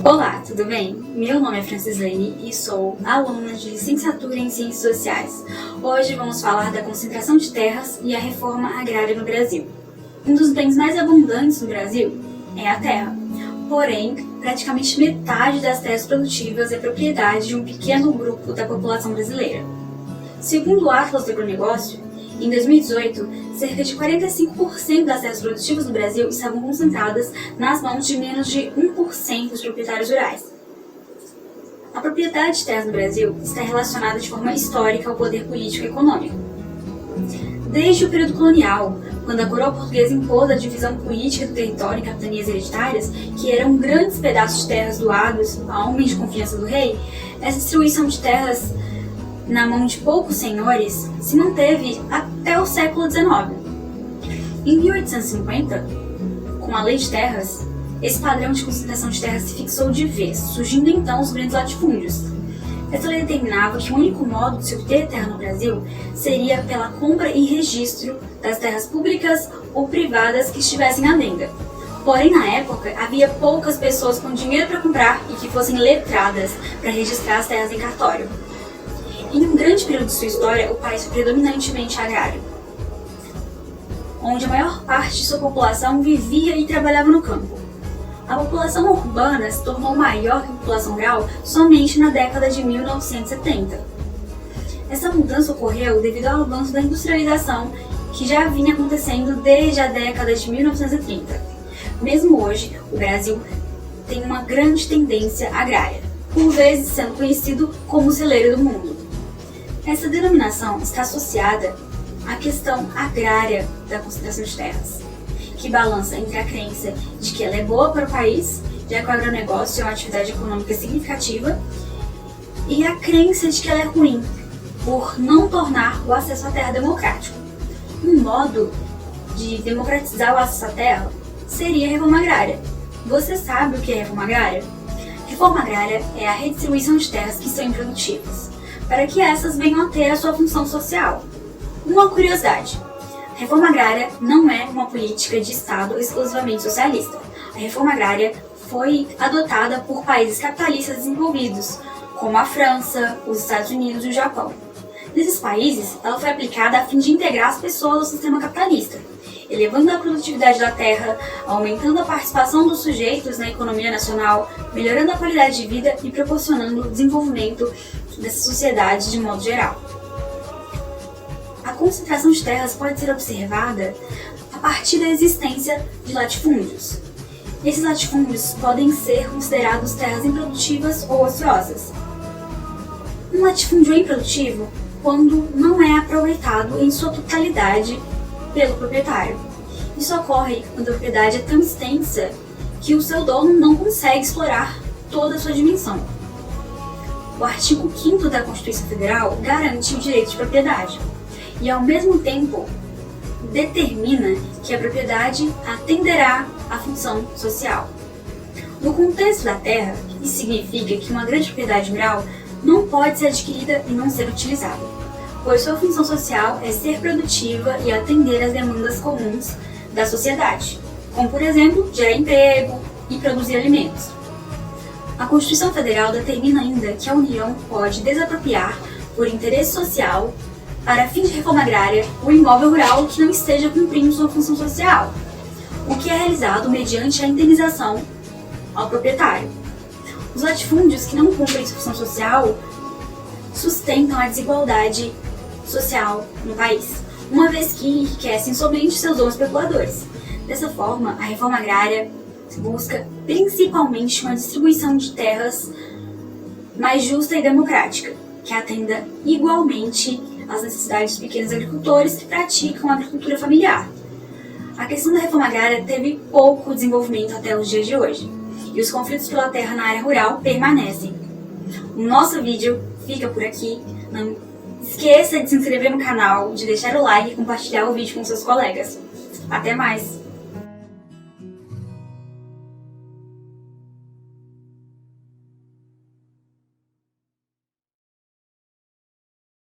Olá, tudo bem? Meu nome é Francislane e sou aluna de licenciatura em Ciências Sociais. Hoje vamos falar da concentração de terras e a reforma agrária no Brasil. Um dos bens mais abundantes no Brasil é a terra. Porém, praticamente metade das terras produtivas é propriedade de um pequeno grupo da população brasileira. Segundo o Atlas do Agronegócio, em 2018, cerca de 45% das terras produtivas no Brasil estavam concentradas nas mãos de menos de 1% dos proprietários rurais. A propriedade de terras no Brasil está relacionada de forma histórica ao poder político e econômico. Desde o período colonial, quando a coroa portuguesa impôs a divisão política do território em capitanias hereditárias, que eram grandes pedaços de terras doados a homens de confiança do rei, essa distribuição de terras na mão de poucos senhores se manteve até o século XIX. Em 1850, com a Lei de Terras, esse padrão de concentração de terras se fixou de vez, surgindo então os grandes latifúndios. Essa lei determinava que o único modo de se obter terra no Brasil seria pela compra e registro das terras públicas ou privadas que estivessem à venda. Porém, na época, havia poucas pessoas com dinheiro para comprar e que fossem letradas para registrar as terras em cartório. Em um grande período de sua história, o país foi predominantemente agrário, onde a maior parte de sua população vivia e trabalhava no campo. A população urbana se tornou maior que a população rural somente na década de 1970. Essa mudança ocorreu devido ao avanço da industrialização que já vinha acontecendo desde a década de 1930. Mesmo hoje, o Brasil tem uma grande tendência agrária, por vezes sendo conhecido como o celeiro do mundo. Essa denominação está associada à questão agrária da concentração de terras, que balança entre a crença de que ela é boa para o país, já que o agronegócio é uma atividade econômica significativa, e a crença de que ela é ruim, por não tornar o acesso à terra democrático. Um modo de democratizar o acesso à terra seria a reforma agrária. Você sabe o que é reforma agrária? Reforma agrária é a redistribuição de terras que são improdutivas, para que essas venham a ter a sua função social. Uma curiosidade: a reforma agrária não é uma política de Estado exclusivamente socialista. A reforma agrária foi adotada por países capitalistas desenvolvidos, como a França, os Estados Unidos e o Japão. Nesses países, ela foi aplicada a fim de integrar as pessoas ao sistema capitalista, elevando a produtividade da terra, aumentando a participação dos sujeitos na economia nacional, melhorando a qualidade de vida e proporcionando o desenvolvimento dessa sociedade de modo geral. A concentração de terras pode ser observada a partir da existência de latifúndios. Esses latifúndios podem ser considerados terras improdutivas ou ociosas. Um latifúndio é improdutivo quando não é aproveitado em sua totalidade pelo proprietário. Isso ocorre quando a propriedade é tão extensa que o seu dono não consegue explorar toda a sua dimensão. O artigo 5º da Constituição Federal garante o direito de propriedade e, ao mesmo tempo, determina que a propriedade atenderá à função social. No contexto da terra, isso significa que uma grande propriedade rural não pode ser adquirida e não ser utilizada, pois sua função social é ser produtiva e atender às demandas comuns da sociedade, como, por exemplo, gerar emprego e produzir alimentos. A Constituição Federal determina ainda que a União pode desapropriar, por interesse social, para fins de reforma agrária, o imóvel rural que não esteja cumprindo sua função social, o que é realizado mediante a indenização ao proprietário. Os latifúndios que não cumprem sua função social sustentam a desigualdade social no país, uma vez que enriquecem somente seus donos especuladores. Dessa forma, a reforma agrária busca principalmente uma distribuição de terras mais justa e democrática, que atenda igualmente às necessidades dos pequenos agricultores que praticam a agricultura familiar. A questão da reforma agrária teve pouco desenvolvimento até os dias de hoje, e os conflitos pela terra na área rural permanecem. O nosso vídeo fica por aqui. Não esqueça de se inscrever no canal, de deixar o like e compartilhar o vídeo com seus colegas. Até mais!